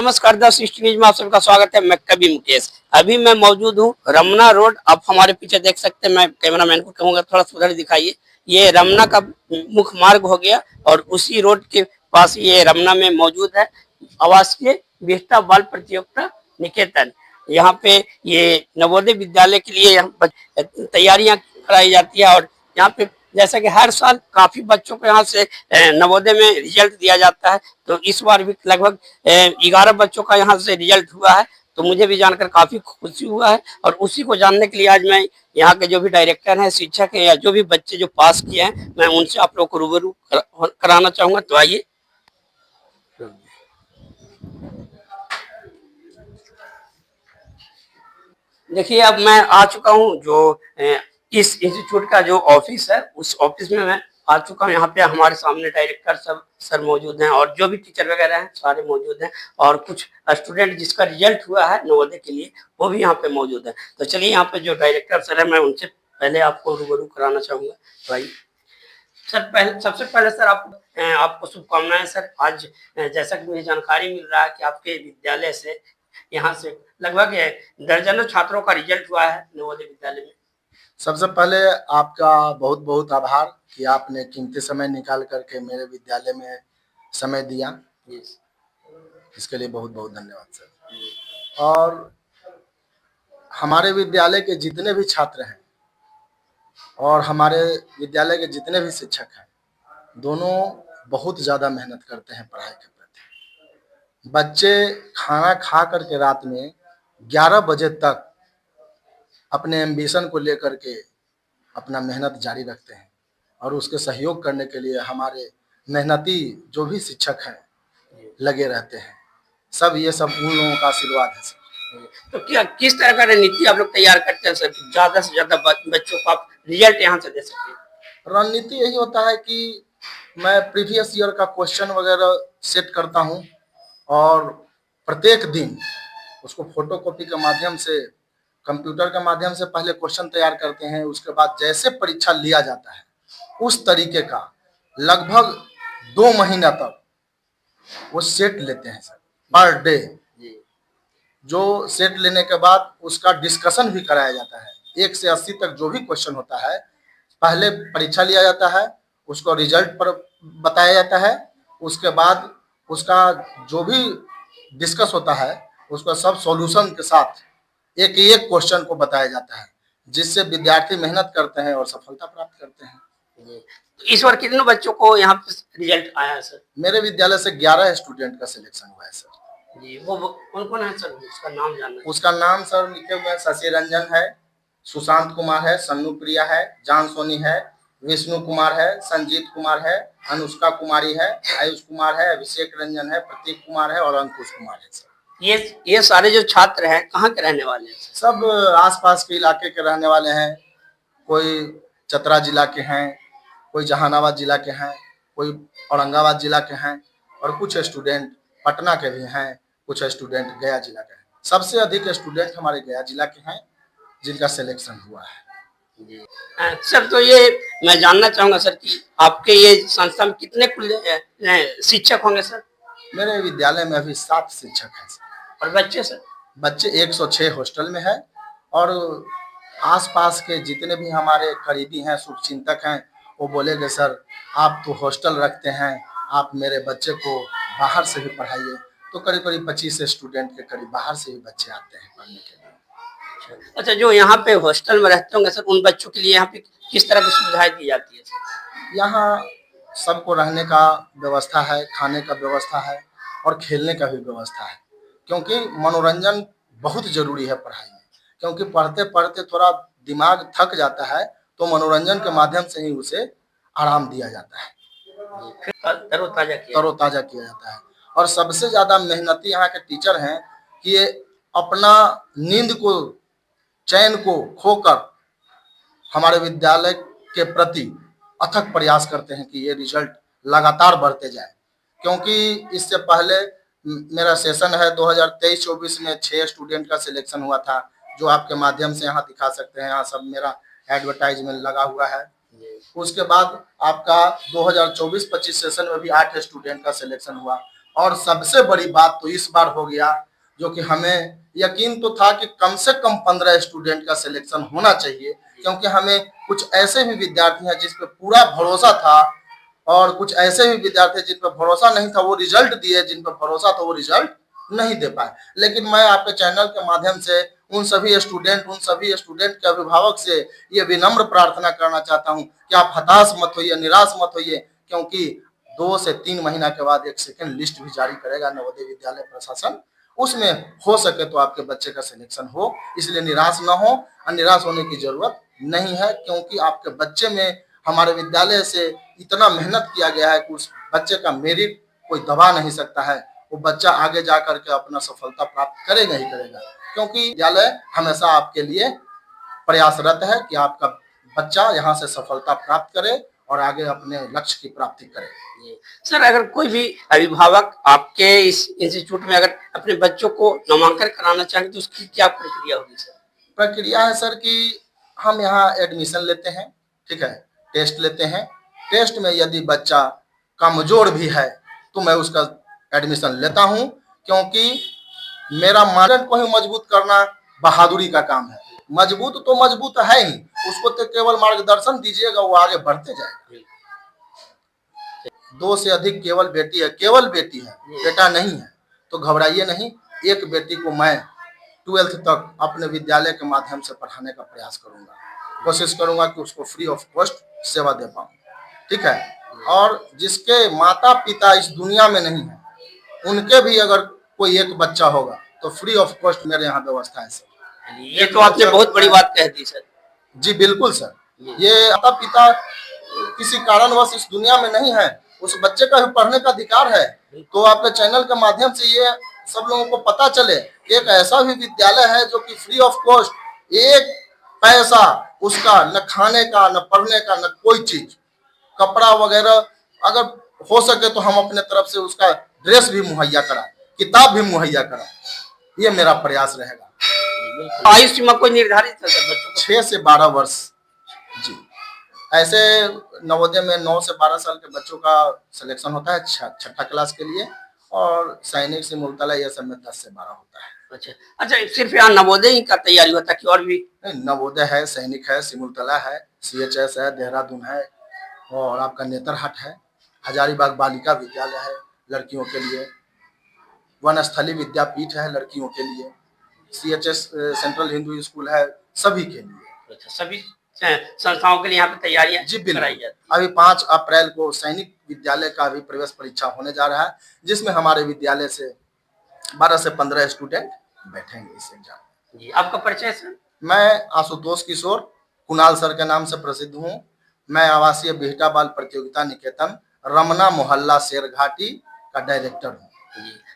नमस्कार दोस्तों, न्यूज में आप सबका स्वागत है। मैं कवि मुकेश। अभी मैं मौजूद हूँ रमना रोड। आप हमारे पीछे देख सकते हैं। मैं कैमरामैन को कहूंगा थोड़ा सुधर दिखाइए। ये रमना का मुख्य मार्ग हो गया और उसी रोड के पास ये रमना में मौजूद है आवासीय विस्टा बाल प्रतियोगिता निकेतन। यहाँ पे ये नवोदय विद्यालय के लिए तैयारियां कराई जाती है और यहाँ पे जैसा कि हर साल काफी बच्चों को यहाँ से नवोदय में रिजल्ट दिया जाता है। तो इस बार भी लगभग 11 बच्चों का यहाँ से रिजल्ट हुआ है। तो मुझे भी जानकर काफी खुशी हुआ है और उसी को जानने के लिए आज मैं यहाँ के जो भी डायरेक्टर हैं, शिक्षक हैं या जो भी बच्चे जो पास किए हैं, मैं उनसे आप लोग को रूबरू कराना चाहूंगा। तो आइए। देखिए, अब मैं आ चुका हूँ जो इस इंस्टीट्यूट का जो ऑफिस है, उस ऑफिस में मैं आ चुका हूँ। यहाँ पे हमारे सामने डायरेक्टर सब सर मौजूद हैं और जो भी टीचर वगैरह हैं सारे मौजूद हैं और कुछ स्टूडेंट जिसका रिजल्ट हुआ है नवोदय के लिए वो भी यहाँ पे मौजूद है। तो चलिए, यहाँ पे जो डायरेक्टर सर है मैं उनसे पहले आपको रूबरू कराना चाहूंगा। भाई सर, पहले सबसे पहले सर आपको शुभकामनाएं सर। आज जैसा कि मुझे जानकारी मिल रहा है कि आपके विद्यालय से यहाँ से लगभग दर्जनों छात्रों का रिजल्ट हुआ है नवोदय विद्यालय में। सबसे पहले आपका बहुत बहुत आभार कि आपने कीमती समय निकाल करके मेरे विद्यालय में समय दिया। इसके लिए बहुत बहुत धन्यवाद सर। और हमारे विद्यालय के जितने भी छात्र हैं और हमारे विद्यालय के जितने भी शिक्षक हैं, दोनों बहुत ज़्यादा मेहनत करते हैं पढ़ाई के प्रति। बच्चे खाना खा करके रात में 11 बजे तक अपने एम्बिशन को लेकर के अपना मेहनत जारी रखते हैं और उसके सहयोग करने के लिए हमारे मेहनती जो भी शिक्षक हैं लगे रहते हैं। ये सब उन लोगों का आशीर्वाद है सर। तो क्या किस तरह का रणनीति आप लोग तैयार करते हैं सर, ज्यादा से ज्यादा बच्चों को आप रिजल्ट यहाँ से दे सकें? रणनीति यही होता है कि मैं प्रीवियस ईयर का क्वेश्चन वगैरह सेट करता हूँ और प्रत्येक दिन उसको फोटोकॉपी के माध्यम से, कंप्यूटर के माध्यम से पहले क्वेश्चन तैयार करते हैं। उसके बाद जैसे परीक्षा लिया जाता है उस तरीके का लगभग 2 महीना तक वो सेट लेते हैं सर, पर डे। जो सेट लेने के बाद उसका डिस्कशन भी कराया जाता है। 1 से 80 तक जो भी क्वेश्चन होता है पहले परीक्षा लिया जाता है, उसको रिजल्ट पर बताया जाता है। उसके बाद उसका जो भी डिस्कस होता है उसका सब सॉल्यूशन के साथ एक एक क्वेश्चन को बताया जाता है, जिससे विद्यार्थी मेहनत करते हैं और सफलता प्राप्त करते हैं। तो इस बार कितने बच्चों को यहाँ पे रिजल्ट आया है सर? मेरे विद्यालय से 11 स्टूडेंट का सिलेक्शन हुआ है सर। जी, वो कौन कौन है सर? उसका नाम जानना है। उसका नाम सर लिखे हुए हैं, शशि रंजन है, सुशांत कुमार है, सन्नू प्रिया है, जान सोनी है, विष्णु कुमार है, संजीत कुमार है, अनुष्का कुमारी है, आयुष कुमार है, अभिषेक रंजन है, प्रतीक कुमार है और अंकुश कुमार है सर। ये सारे जो छात्र हैं कहाँ के रहने वाले हैं? सब आसपास के इलाके के रहने वाले हैं। कोई चतरा जिला के हैं, कोई जहानाबाद जिला के हैं, कोई औरंगाबाद जिला के हैं और कुछ स्टूडेंट पटना के भी हैं, कुछ स्टूडेंट गया जिला के हैं। सबसे अधिक स्टूडेंट हमारे गया जिला के हैं जिनका सिलेक्शन हुआ है। सर, तो ये मैं जानना चाहूंगा सर कि आपके ये संस्था में कितने शिक्षक होंगे सर? मेरे विद्यालय में अभी 7 शिक्षक हैं सर। और बच्चे सर? बच्चे 106 हॉस्टल में है और आसपास के जितने भी हमारे करीबी हैं, शुभचिंतक हैं, वो बोलेंगे सर आप तो हॉस्टल रखते हैं, आप मेरे बच्चे को बाहर से भी पढ़ाइए। तो करीब करीब 25 स्टूडेंट के करीब बाहर से भी बच्चे आते हैं पढ़ने के लिए। अच्छा, जो यहाँ पे हॉस्टल में रहते होंगे सर, उन बच्चों के लिए यहाँ पे किस तरह की सुविधाएं दी जाती है सर? यहाँ सबको रहने का व्यवस्था है, खाने का व्यवस्था है और खेलने का भी व्यवस्था है, क्योंकि मनोरंजन बहुत जरूरी है पढ़ाई में। क्योंकि पढ़ते पढ़ते थोड़ा दिमाग थक जाता है तो मनोरंजन के माध्यम से ही उसे आराम दिया जाता है, तरोताजा किया जाता है। और सबसे ज्यादा मेहनती यहाँ के टीचर हैं कि ये अपना नींद को, चैन को खोकर हमारे विद्यालय के प्रति अथक प्रयास करते हैं कि ये रिजल्ट लगातार बढ़ते जाए। क्योंकि इससे पहले मेरा सेशन है 2023-24 में 6 स्टूडेंट का सिलेक्शन हुआ था, जो आपके माध्यम से यहाँ दिखा सकते हैं। यहाँ सब मेरा एडवर्टाइजमेंट लगा हुआ है। उसके बाद आपका 2024-25 सेशन में भी 8 स्टूडेंट का सिलेक्शन हुआ। और सबसे बड़ी बात तो इस बार हो गया, जो कि हमें यकीन तो था कि कम से कम 15 स्टूडेंट का सिलेक्शन होना चाहिए, क्योंकि हमें कुछ ऐसे भी विद्यार्थी हैं जिस पे पूरा भरोसा था, और कुछ ऐसे भी विद्यार्थी जिन पर भरोसा नहीं था वो रिजल्ट दिए, जिन पर भरोसा था वो रिजल्ट नहीं दे पाए। लेकिन मैं आपके चैनल के माध्यम से उन सभी स्टूडेंट के अभिभावक से ये विनम्र प्रार्थना करना चाहता हूं कि आप हताश मत होइए, निराश मत होइए, क्योंकि 2 से 3 महीना के बाद एक सेकंड लिस्ट भी जारी करेगा नवोदय विद्यालय प्रशासन, उसमें हो सके तो आपके बच्चे का सिलेक्शन हो, इसलिए निराश ना हो, और निराश होने की जरूरत नहीं है, क्योंकि आपके बच्चे में हमारे विद्यालय से इतना मेहनत किया गया है कि उस बच्चे का मेरिट कोई दबा नहीं सकता है। वो बच्चा आगे जा करके अपना सफलता प्राप्त करेगा ही करेगा, क्योंकि विद्यालय हमेशा आपके लिए प्रयासरत है कि आपका बच्चा यहाँ से सफलता प्राप्त करे और आगे अपने लक्ष्य की प्राप्ति करे। सर, अगर कोई भी अभिभावक आपके इस इंस्टीट्यूट में अगर अपने बच्चों को नामांकन कराना चाहे तो उसकी क्या प्रक्रिया होगी सर? प्रक्रिया है सर कि हम यहाँ एडमिशन लेते हैं, ठीक है, टेस्ट लेते हैं, टेस्ट में यदि बच्चा कमजोर भी है तो मैं उसका एडमिशन लेता हूँ, क्योंकि मेरा मानव को ही मजबूत करना बहादुरी का काम है। मजबूत तो मजबूत है ही, उसको तो केवल मार्गदर्शन दीजिएगा, वो आगे बढ़ते जाएगा। 2 से अधिक केवल बेटी है, बेटा नहीं है, तो घबराइए नहीं। एक बेटी को मैं 12th तक अपने विद्यालय के माध्यम से पढ़ाने का प्रयास करूंगा, कोशिश करूंगा कि उसको फ्री ऑफ कॉस्ट सेवा दे पाऊं, ठीक है। और जिसके माता पिता इस दुनिया में नहीं है, उनके भी अगर कोई एक बच्चा होगा तो फ्री ऑफ कॉस्ट मेरे यहाँ व्यवस्था है सर। ये तो आपने बहुत बड़ी बात कह दी सर। जी बिल्कुल सर, ये माता पिता किसी कारणवश इस दुनिया में नहीं है, उस बच्चे का भी पढ़ने का अधिकार है। तो आपके चैनल के माध्यम से ये सब लोगों को पता चले, एक ऐसा भी विद्यालय है जो कि फ्री ऑफ कॉस्ट, एक पैसा उसका न खाने का, न पढ़ने का, न कोई चीज, कपड़ा वगैरह, अगर हो सके तो हम अपने तरफ से उसका ड्रेस भी मुहैया कराएं, किताब भी मुहैया कराएं, ये मेरा प्रयास रहेगा। आयु सीमा कोई निर्धारित है सर बच्चों को? 6 से 12 वर्ष। जी, ऐसे नवोदय में 9 से 12 साल के बच्चों का सिलेक्शन होता है छठा क्लास के लिए, और सैनिक सिमुलतला ये सब में 10 से 12 होता है। अच्छा अच्छा, सिर्फ यहाँ नवोदय ही का तैयारी होता है कि और भी? नवोदय है, सैनिक है, सिमुलतला है, CHS है, देहरादून है, और आपका नेतरहाट है, हजारीबाग बालिका विद्यालय है लड़कियों के लिए, वनस्थली विद्यापीठ है लड़कियों के लिए, CHS सेंट्रल हिंदू स्कूल है सभी के लिए। अच्छा, सभी संस्थाओं के लिए यहाँ पे तैयारियां जी कराई बिल्कुल। जाती अभी 5 अप्रैल को सैनिक विद्यालय का भी प्रवेश परीक्षा होने जा रहा है, जिसमें हमारे विद्यालय से 12 से 15 स्टूडेंट बैठेंगे इस एग्जाम में। जी, आपका परिचय सर? मैं आशुतोष किशोर, कुणाल सर के नाम से प्रसिद्ध हूँ। मैं आवासीय बिहटा बाल प्रतियोगिता निकेतन रमना मोहल्ला शेरघाटी का डायरेक्टर हूँ।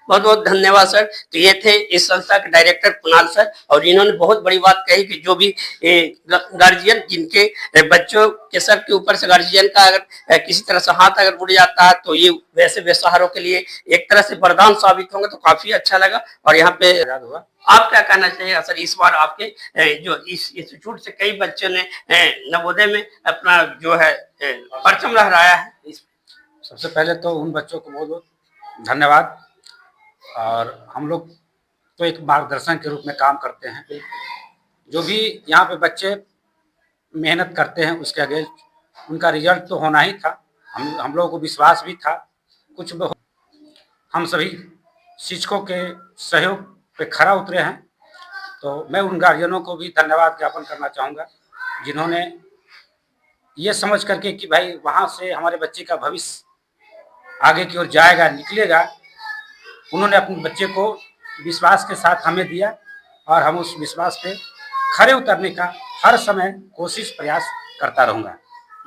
बहुत बहुत धन्यवाद सर। तो ये थे इस संस्था के डायरेक्टर कुणाल सर, और इन्होंने बहुत बड़ी बात कही कि जो भी गार्जियन जिनके बच्चों के सर के ऊपर से गार्जियन का अगर किसी तरह से हाथ अगर उड़ जाता है तो ये वैसे बेसहारों के लिए एक तरह से वरदान साबित होंगे, तो काफी अच्छा लगा। और यहाँ पे हुआ, आप क्या कहना चाहिएगा सर? इस बार आपके जो इस इंस्टीट्यूट से कई बच्चों ने नवोदय में अपना जो है परचम लहराया है। सबसे पहले तो उन बच्चों को बहुत बहुत धन्यवाद। और हम लोग तो एक मार्गदर्शन के रूप में काम करते हैं। जो भी यहाँ पे बच्चे मेहनत करते हैं उसके अगेंस्ट उनका रिजल्ट तो होना ही था। हम लोगों को विश्वास भी था। कुछ हम सभी शिक्षकों के सहयोग पे खरा उतरे हैं। तो मैं उन गार्जियनों को भी धन्यवाद ज्ञापन करना चाहूँगा, जिन्होंने ये समझ करके कि भाई वहाँ से हमारे बच्चे का भविष्य आगे की ओर जाएगा, निकलेगा, उन्होंने अपने बच्चे को विश्वास के साथ हमें दिया, और हम उस विश्वास पे खरे उतरने का हर समय कोशिश प्रयास करता रहूँगा।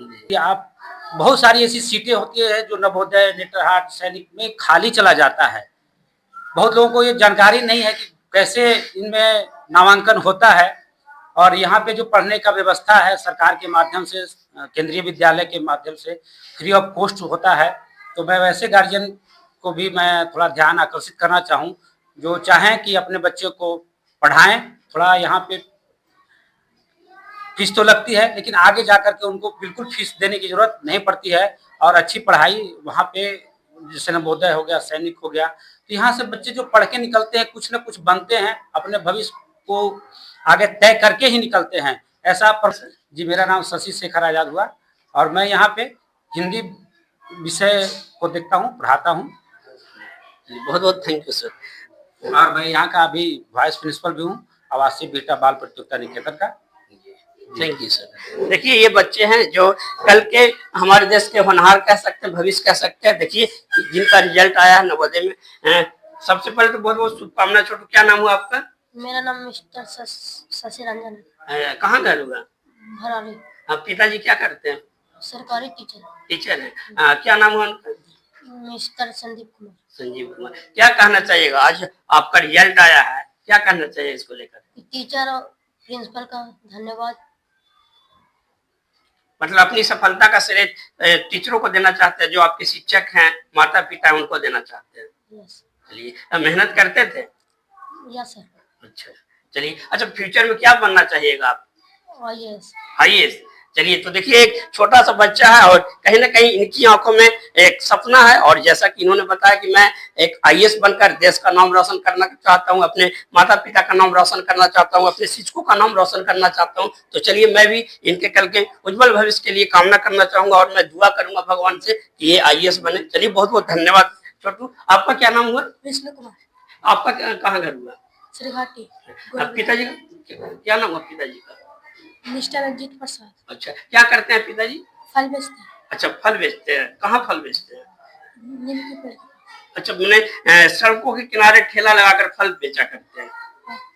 कि आप बहुत सारी ऐसी सीटें होती है जो नवोदय, नेतरहाट, सैनिक में खाली चला जाता है। बहुत लोगों को ये जानकारी नहीं है कि कैसे इनमें नामांकन होता है, और यहाँ पे जो पढ़ने का व्यवस्था है सरकार के माध्यम से, केंद्रीय विद्यालय के माध्यम से फ्री ऑफ कॉस्ट होता है। तो मैं वैसे गार्जियन को भी मैं थोड़ा ध्यान आकर्षित करना चाहूँ जो चाहें कि अपने बच्चे को पढ़ाएं। थोड़ा यहाँ पे फीस तो लगती है, लेकिन आगे जाकर के उनको बिल्कुल फीस देने की जरूरत नहीं पड़ती है, और अच्छी पढ़ाई वहाँ पे जैसे नवोदय हो गया, सैनिक हो गया, तो यहाँ से बच्चे जो पढ़ के निकलते हैं कुछ न कुछ बनते हैं, अपने भविष्य को आगे तय करके ही निकलते हैं। ऐसा पर जी, मेरा नाम शशि शेखर आजाद हुआ और मैं यहाँ पे हिंदी विषय को देखता हूँ, पढ़ाता हूँ बहुत बहुत थैंक यू सर। और मैं यहाँ का अभी वाइस प्रिंसिपल भी हूँ आवासीय बेटा बाल प्रतियोगिता निकेतन का। Thank you sir. देखिए ये बच्चे हैं जो कल के हमारे देश के होनहार कह सकते हैं, भविष्य कह सकते हैं। देखिए जिनका रिजल्ट आया है नवोदय में, सबसे पहले तो बहुत बहुत शुभकामनाएं। छोटू, क्या नाम हुआ आपका? मेरा नाम मिस्टर शशि रंजन है। कहाँ घर हुआ? भराली। पिताजी क्या करते हैं? सरकारी टीचर। टीचर है। क्या नाम हुआ उनका? मिस्टर संदीप कुमार। संजीव कुमार। क्या कहना चाहिएगा, आज आपका रिजल्ट आया है, क्या कहना चाहिए इसको लेकर? टीचर और प्रिंसिपल का धन्यवाद। मतलब अपनी सफलता का श्रेय टीचरों को देना चाहते हैं, जो आपके शिक्षक हैं, माता पिता हैं, उनको देना चाहते हैं। यस। चलिए, मेहनत करते थे? Yes sir. अच्छा, चलिए। अच्छा, फ्यूचर में क्या बनना चाहिएगा आप? आईएएस। आईएएस। चलिए, तो देखिए एक छोटा सा बच्चा है और कहीं ना कहीं इनकी आंखों में एक सपना है, और जैसा कि इन्होंने बताया कि मैं एक आईएएस बनकर देश का नाम रोशन करना चाहता हूं, अपने माता पिता का नाम रोशन करना चाहता हूं, अपने शिक्षकों का नाम रोशन करना चाहता हूं। तो चलिए, मैं भी इनके कल के उज्जवल भविष्य के लिए कामना करना चाहूंगा और मैं दुआ करूंगा भगवान से कि ये आईएएस बने। चलिए, बहुत बहुत धन्यवाद। छोटू, आपका क्या नाम हुआ? विष्णु कुमार। आपका कहाँ घर हुआ? श्रीघाटी। पिताजी क्या नाम हुआ पिताजी का? मिस्टर रंजीत प्रसाद। अच्छा, क्या करते हैं पिताजी? फल बेचते हैं। अच्छा, फल बेचते हैं। कहाँ फल बेचते हैं? नीम के पेड़। अच्छा, मैंने सड़कों के किनारे ठेला लगाकर फल बेचा करते हैं।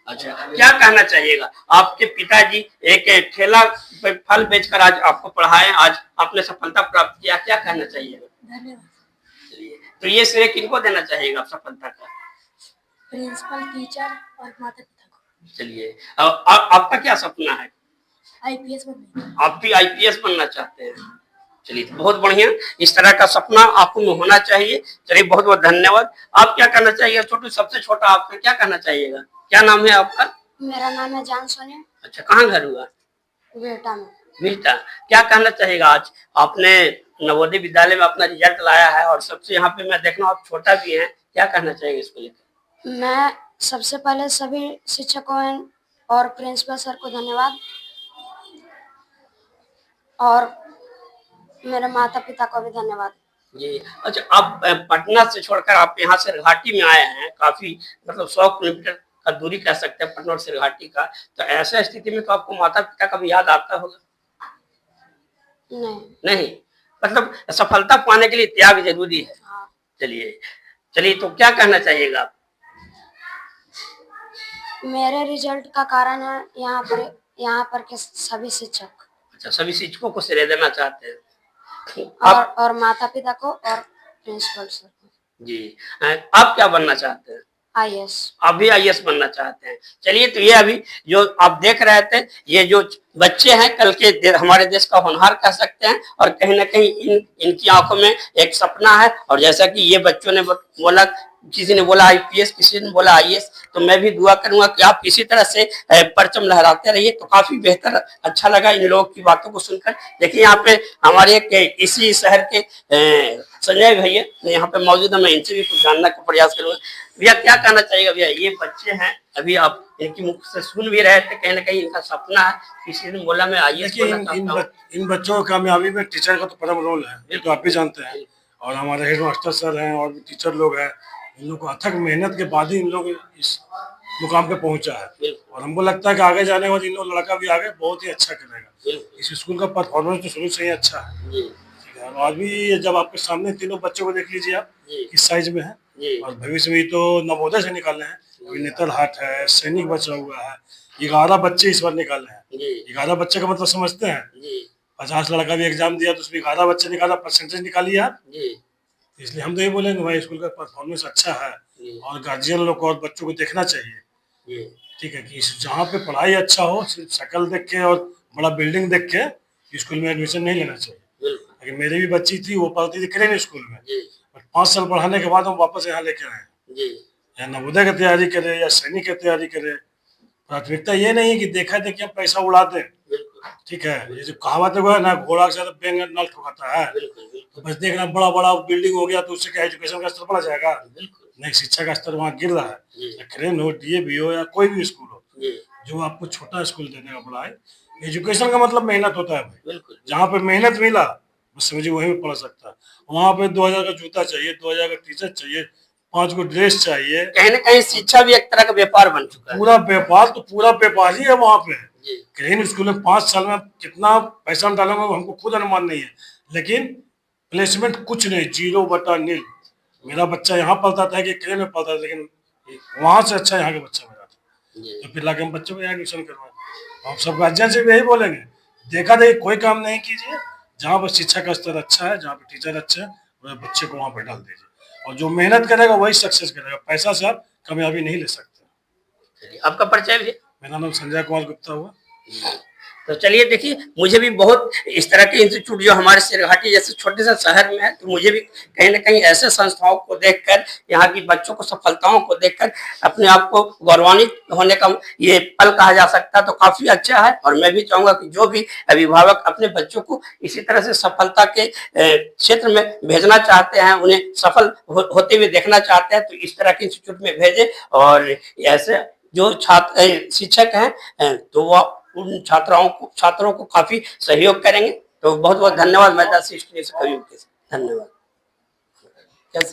अच्छा, क्या कहना चाहिएगा, आपके पिताजी एक ठेला पे फल बेचकर आज आपको पढ़ाए, आज आपने सफलता प्राप्त किया, क्या कहना चाहिएगा? धन्यवाद। चलिए, तो ये श्रेय किनको देना चाहिएगा सफलता का? प्रिंसिपल, टीचर और माता पिता को। चलिए, आपका क्या सपना है? आईपीएस बनना। आप भी आईपीएस बनना चाहते हैं? चलिए, बहुत बढ़िया, इस तरह का सपना आपको में होना चाहिए। चलिए, बहुत बहुत धन्यवाद। आप क्या कहना चाहिए? छोटू, सबसे छोटा आपका क्या कहना चाहिएगा? क्या नाम है आपका? मेरा नाम है जान सोनिया। अच्छा, कहाँ घर हुआ? बेटा में। बेटा, क्या कहना चाहिएगा, आज आपने नवोदय विद्यालय में अपना रिजल्ट लाया है और सबसे यहाँ पे मैं देख रहा हूँ आप छोटा भी है, क्या कहना चाहिए इसको लेकर? मैं सबसे पहले सभी शिक्षकों और प्रिंसिपल सर को धन्यवाद और मेरे माता पिता को भी धन्यवाद। जी। अच्छा, आप पटना से छोड़कर आप यहाँ सिरघाटी में आए हैं, काफी मतलब 100 किलोमीटर का दूरी कह सकते हैं पटना और सिरघाटी का। तो ऐसा स्थिति में तो आपको माता पिता का भी याद आता होगा? नहीं, मतलब सफलता पाने के लिए त्याग जरूरी है। हाँ। चलिए चलिए, तो क्या कहना चाहिएगा आप? मेरे रिजल्ट का कारण है यहाँ पर के सभी शिक्षक। अच्छा, सभी शिक्षकों को श्रेय देना चाहते हैं और माता पिता को और प्रिंसिपल सर को। जी। आप क्या बनना चाहते हैं? आईएएस। आप भी आईएएस बनना चाहते हैं? चलिए, तो ये अभी जो आप देख रहे थे, ये जो बच्चे हैं कल के हमारे देश का होनहार कह सकते हैं, और कहीं ना कहीं इनकी आंखों में एक सपना है। और जैसा कि ये बच्चों ने बोला, किसी ने बोला आईपीएस, किसी ने बोला आईएएस, तो मैं भी दुआ करूंगा कि आप इसी तरह से परचम लहराते रहिए। तो काफी बेहतर, अच्छा लगा इन लोगों की बातों को सुनकर। देखिए, यहाँ पे हमारे इसी शहर के संजय भैया यहाँ पे मौजूद है, मैं इनसे भी कुछ जानने का प्रयास करूंगा। भैया, क्या कहना चाहिएगा? भैया, ये बच्चे हैं, अभी आप इनकी मुख से सुन भी रहे थे, कहीं ना कहीं इनका सपना है, किसी ने बोला मैं आईएएस बनना चाहता हूं। इन बच्चों की कामयाबी में टीचर का तो परम रोल है, ये तो आप भी जानते हैं। और हमारे हेड मास्टर सर हैं और भी टीचर लोग हैं, इन लोग को अथक मेहनत के बाद ही इन लोग इस मुकाम पे पहुंचा है। और हमको लगता है कि आगे जाने के बाद इन लोग लड़का भी आगे बहुत ही अच्छा करेगा। इस स्कूल का परफॉर्मेंस तो शुरू से ही अच्छा है। ठीक है, और अभी जब आपके सामने तीनों बच्चों को देख लीजिए आप किस साइज में है, और भविष्य में तो नवोदय से निकालने हैं। अभी नेतरहाट है, सैनिक बचा हुआ है, 11 बच्चे इस बार निकाले हैं। 11 बच्चे का मतलब समझते हैं, 50 लड़का भी एग्जाम दिया तो उसमें 11 बच्चे निकाला, परसेंटेज निकालिए आप। इसलिए हम तो ये बोलेंगे भाई स्कूल का परफॉर्मेंस अच्छा है, और गार्जियन लोग को और बच्चों को देखना चाहिए। ठीक है, कि जहाँ पे पढ़ाई अच्छा हो, सिर्फ शक्ल देख के और बड़ा बिल्डिंग देख के स्कूल में एडमिशन नहीं लेना चाहिए। लेकिन मेरी भी बच्ची थी, वो पढ़ती थी करें स्कूल में, 5 साल पढ़ाने के बाद हम वापस यहाँ लेके आए, या नवोदय की तैयारी करे या सैनिक की तैयारी करे। प्राथमिकता ये नहीं है कि देखा देखिए हम पैसा उड़ा दें, ठीक है, ये जो कहावत है ना, घोड़ा के साथ बैंग नल ठोकाता है। तो बस देखना बड़ा बड़ा बिल्डिंग हो गया तो उससे क्या एजुकेशन का स्तर बढ़ा जाएगा? नहीं, शिक्षा का स्तर वहाँ गिर रहा है। क्रेन हो, डीएवी हो या कोई भी स्कूल हो, जो आपको छोटा स्कूल देने का पड़ा है। एजुकेशन का मतलब मेहनत होता है भाई। जहाँ पे मेहनत मिला बस समझिए वहीं पे पढ़ सकता है। वहाँ पे 2000 का जूता चाहिए, 2000 का टी शर्ट चाहिए, 5 को ड्रेस चाहिए। कहीं ना कहीं शिक्षा भी एक तरह का व्यापार बन चुका है। पूरा व्यापार तो पूरा व्यापार ही है वहाँ पे। कहीं स्कूल में 5 साल में कितना पैसा हम डालेंगे हमको खुद अनुमान नहीं है, लेकिन प्लेसमेंट कुछ नहीं, 0/0। मेरा बच्चा यहाँ पढ़ता था कि कहीं में पढ़ता था, लेकिन वहां से अच्छा यहाँ का बच्चा मेरा था। तो फिर लाके हम बच्चों को यहाँ एडमिशन करवाए। हम सब गार्जियन से भी यही बोलेंगे, देखा देखी कोई काम नहीं कीजिए, जहाँ पर शिक्षा का स्तर अच्छा है, जहाँ पे टीचर अच्छे हैं, वह बच्चे को वहाँ पर डाल दीजिए। और जो मेहनत करेगा वही सक्सेस करेगा। पैसा से आप कामयाबी नहीं ले सकते। आपका परिचय भी? मेरा नाम संजय कुमार गुप्ता हुआ। तो चलिए देखिए, मुझे भी बहुत इस तरह के इंस्टीट्यूट जो हमारे सिरघाटी जैसे छोटे से शहर में है, तो मुझे भी कहीं ना कहीं ऐसे संस्थाओं को देखकर, यहाँ की बच्चों को सफलताओं को देखकर अपने आप को गौरवान्वित होने का ये पल कहा जा सकता है। तो काफी अच्छा है। और मैं भी चाहूंगा कि जो भी अभिभावक अपने बच्चों को इसी तरह से सफलता के क्षेत्र में भेजना चाहते हैं, उन्हें सफल होते हुए देखना चाहते हैं, तो इस तरह के इंस्टीट्यूट में भेजें। और ऐसे जो छात्र शिक्षक हैं तो वह उन छात्रों को काफी सहयोग करेंगे। तो बहुत बहुत धन्यवाद। मैं 10 धन्यवाद।